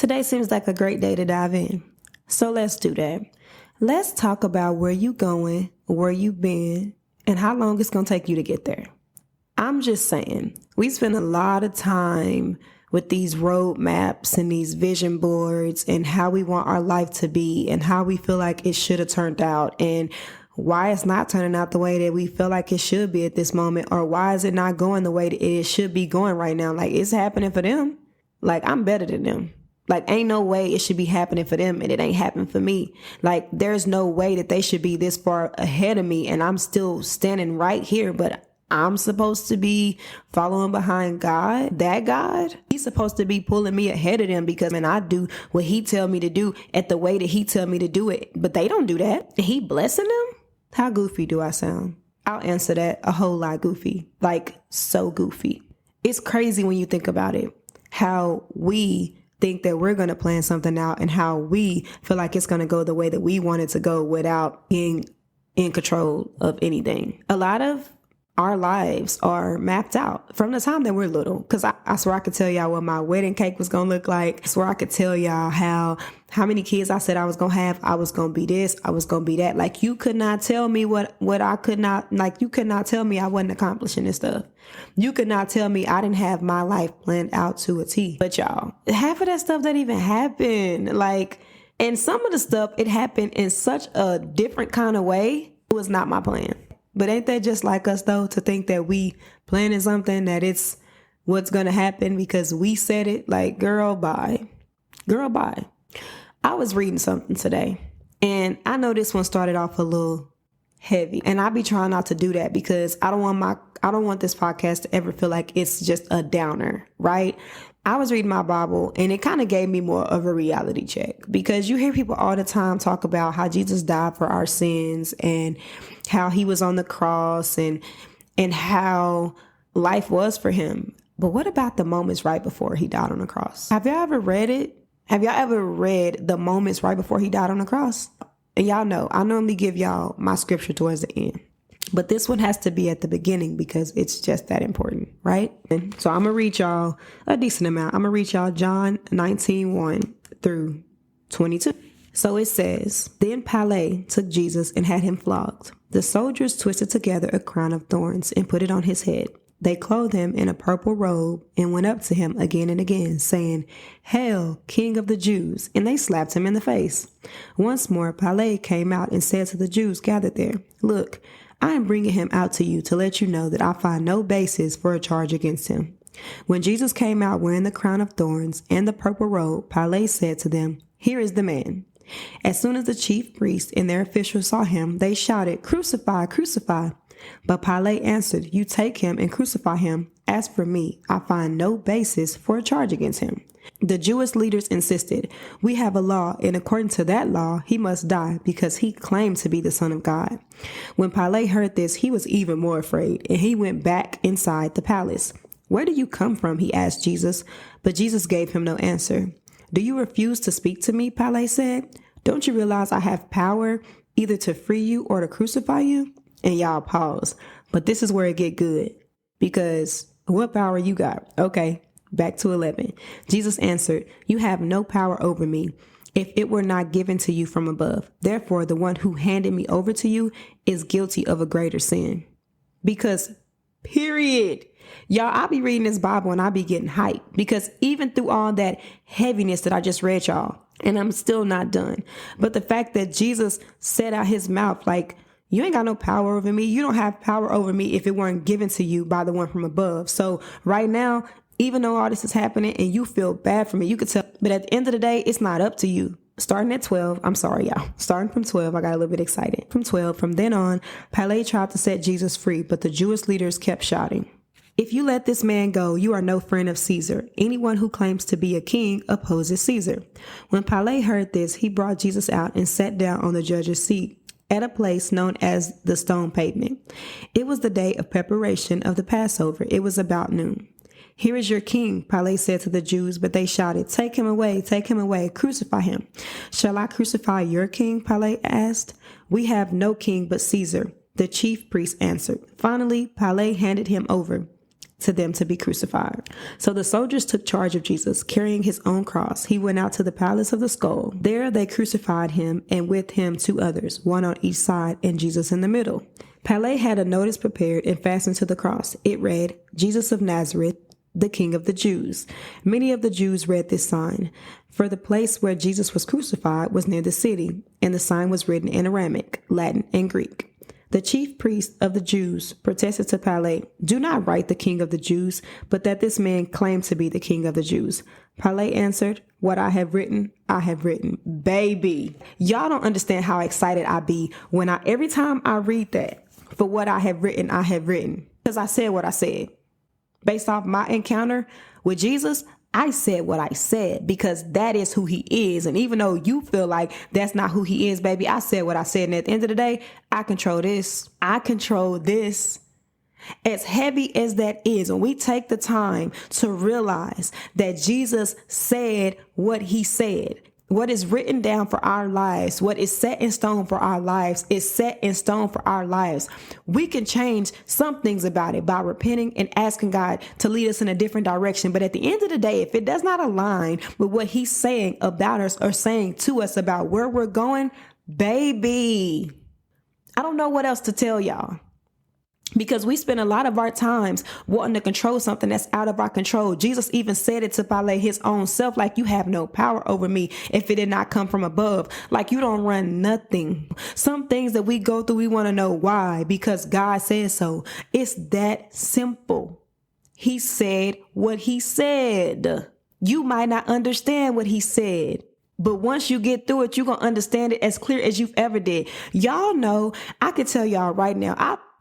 Today seems like a great day to dive in. So let's do that. Let's talk about where you going, where you been, and how long it's going to take you to get there. I'm just saying, we spend a lot of time with these roadmaps and these vision boards and how we want our life to be and how we feel like it should have turned out and why it's not turning out the way that we feel like it should be at this moment, or why is it not going the way that it should be going right now? Like, it's happening for them. Like, I'm better than them. Like, ain't no way it should be happening for them and it ain't happening for me. Like, there's no way that they should be this far ahead of me and I'm still standing right here, but I'm supposed to be following behind God, that God. He's supposed to be pulling me ahead of them because I do what he tell me to do at the way that he tell me to do it. But they don't do that. He blessing them? How goofy do I sound? I'll answer that a whole lot goofy. Like, so goofy. It's crazy when you think about it, how we think that we're going to plan something out and how we feel like it's going to go the way that we want it to go without being in control of anything. A lot of our lives are mapped out from the time that we're little. Because I swear I could tell y'all what my wedding cake was going to look like. I swear I could tell y'all how many kids I said I was going to have. I was going to be this. I was going to be that. Like, you could not tell me what I could not, like, you could not tell me I wasn't accomplishing this stuff. You could not tell me I didn't have my life planned out to a T. But y'all, half of that stuff didn't even happen. Like, and some of the stuff, it happened in such a different kind of way. It was not my plan. But ain't that just like us, though, to think that we planning something, that it's what's going to happen because we said it? Like, girl, bye. Girl, bye. I was reading something today, and I know this one started off a little heavy, and I be trying not to do that because I don't want this podcast to ever feel like it's just a downer, right? I was reading my Bible and it kind of gave me more of a reality check, because you hear people all the time talk about how Jesus died for our sins and how he was on the cross and how life was for him. But what about the moments right before he died on the cross? Have y'all ever read it? Have y'all ever read the moments right before he died on the cross? And y'all know, I normally give y'all my scripture towards the end, but this one has to be at the beginning because it's just that important, right? And so I'm going to read y'all a decent amount. I'm going to read y'all John 19:1 through 22. So it says, "Then Pilate took Jesus and had him flogged. The soldiers twisted together a crown of thorns and put it on his head. They clothed him in a purple robe and went up to him again and again, saying, 'Hail, King of the Jews!' And they slapped him in the face. Once more, Pilate came out and said to the Jews gathered there, 'Look, I am bringing him out to you to let you know that I find no basis for a charge against him.' When Jesus came out wearing the crown of thorns and the purple robe, Pilate said to them, 'Here is the man.' As soon as the chief priests and their officials saw him, they shouted, 'Crucify, crucify.' But Pilate answered, 'You take him and crucify him. As for me, I find no basis for a charge against him.' The Jewish leaders insisted, 'We have a law, and according to that law, he must die because he claimed to be the Son of God.' When Pilate heard this, he was even more afraid, and he went back inside the palace. 'Where do you come from?' he asked Jesus, but Jesus gave him no answer. 'Do you refuse to speak to me?' Pilate said. 'Don't you realize I have power either to free you or to crucify you?' And y'all pause. But this is where it get good. Because what power you got? Okay, back to 11. Jesus answered, 'You have no power over me if it were not given to you from above. Therefore, the one who handed me over to you is guilty of a greater sin.'" Because, period. Y'all, I be reading this Bible and I be getting hyped. Because even through all that heaviness that I just read y'all, and I'm still not done. But the fact that Jesus said out his mouth, like, you ain't got no power over me. You don't have power over me if it weren't given to you by the one from above. So right now, even though all this is happening and you feel bad for me, you could tell. But at the end of the day, it's not up to you. Starting at 12, I'm sorry, y'all. Starting from 12, I got a little bit excited. From 12, from then on, Pilate tried to set Jesus free, but the Jewish leaders kept shouting, "If you let this man go, you are no friend of Caesar. Anyone who claims to be a king opposes Caesar." When Pilate heard this, he brought Jesus out and sat down on the judge's seat at a place known as the Stone Pavement. It was the day of preparation of the Passover. It was about noon. "Here is your king," Pilate said to the Jews, but they shouted, take him away, crucify him." "Shall I crucify your king?" Pilate asked. "We have no king but Caesar," the chief priest answered. Finally, Pilate handed him over. to them to be crucified. So the soldiers took charge of Jesus, carrying his own cross. He went out to the palace of the skull. There they crucified him, and with him 2 others, one on each side and Jesus in the middle. Pilate had a notice prepared and fastened to the cross. It read, "Jesus of Nazareth, the King of the Jews." Many of the Jews read this sign, for the place where Jesus was crucified was near the city, and the sign was written in Aramaic, Latin, and Greek. The chief priest of the Jews protested to Pilate, "Do not write the King of the Jews, but that this man claimed to be the King of the Jews." Pilate answered, "What I have written, I have written." Baby, y'all don't understand how excited I be when every time I read that, "For what I have written, I have written." Because I said what I said. Based off my encounter with Jesus, I said what I said because that is who he is. And even though you feel like that's not who he is, baby, I said what I said. And at the end of the day, I control this. I control this. As heavy as that is, when we take the time to realize that Jesus said what he said, what is written down for our lives, what is set in stone for our lives, is set in stone for our lives. We can change some things about it by repenting and asking God to lead us in a different direction. But at the end of the day, if it does not align with what he's saying about us or saying to us about where we're going, baby, I don't know what else to tell y'all. Because we spend a lot of our times wanting to control something that's out of our control. Jesus even said it to Pilate his own self, like, "You have no power over me if it did not come from above." Like, you don't run nothing. Some things that we go through, we want to know why, because God says so. It's that simple. He said what he said. You might not understand what he said, but once you get through it, you're going to understand it as clear as you've ever did. Y'all know, I could tell y'all right now,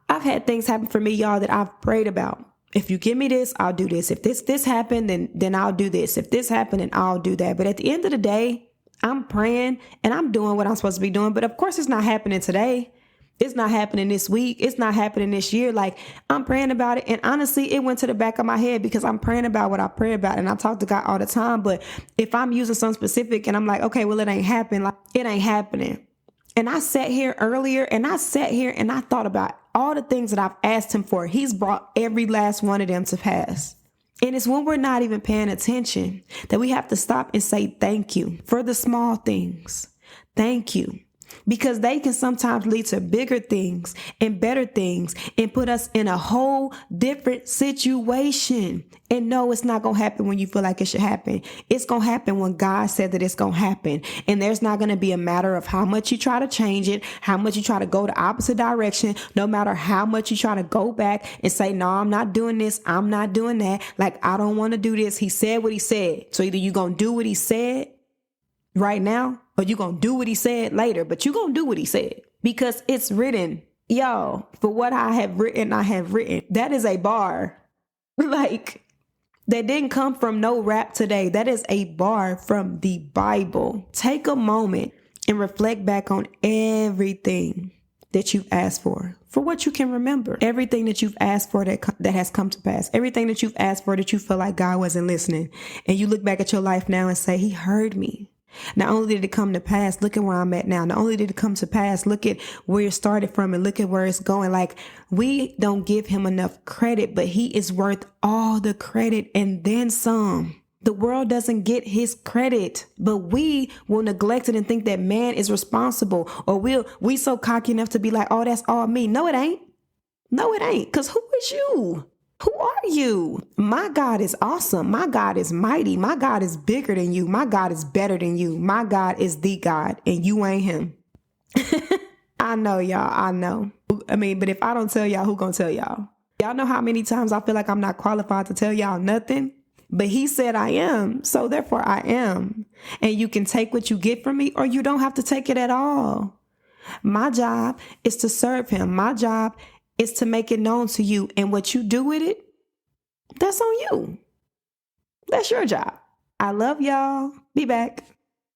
I've had things happen for me, y'all, that I've prayed about. If you give me this, I'll do this. If this happened, then I'll do this. If this happened, then I'll do that. But at the end of the day, I'm praying and I'm doing what I'm supposed to be doing. But of course, it's not happening today. It's not happening this week. It's not happening this year. Like, I'm praying about it. And honestly, it went to the back of my head because I'm praying about what I pray about. And I talk to God all the time. But if I'm using something specific and I'm like, okay, well, it ain't happening. Like, it ain't happening. And I sat here earlier and I thought about all the things that I've asked him for. He's brought every last one of them to pass. And it's when we're not even paying attention that we have to stop and say thank you for the small things. Thank you. Because they can sometimes lead to bigger things and better things and put us in a whole different situation. And no, it's not going to happen when you feel like it should happen. It's going to happen when God said that it's going to happen. And there's not going to be a matter of how much you try to change it, how much you try to go the opposite direction, no matter how much you try to go back and say, no, I'm not doing this. I'm not doing that. Like, I don't want to do this. He said what he said. So either you're going to do what he said right now, or you're going to do what he said later, but you're going to do what he said because it's written. Y'all, for what I have written, I have written. That is a bar. Like, that didn't come from no rap today. That is a bar from the Bible. Take a moment and reflect back on everything that you've asked for what you can remember. Everything that you've asked for that has come to pass. Everything that you've asked for that you feel like God wasn't listening. And you look back at your life now and say, he heard me. Not only did it come to pass, look at where I'm at now. Not only did it come to pass, look at where it started from and look at where it's going. Like, we don't give him enough credit, but he is worth all the credit and then some. The world doesn't get his credit, but we will neglect it and think that man is responsible, or we so cocky enough to be like, oh, that's all me. No, it ain't. No, it ain't. Because who is you? Who are you? My God is awesome. My God is mighty. My God is bigger than you. My God is better than you. My God is the God, and you ain't him. I know, y'all. I know. I mean, but if I don't tell y'all, who gonna tell y'all? Y'all know how many times I feel like I'm not qualified to tell y'all nothing? But he said I am, so therefore I am. And you can take what you get from me, or you don't have to take it at all. My job is to serve him. My job is to make it known to you. And what you do with it, that's on you. That's your job. I love y'all. Be back.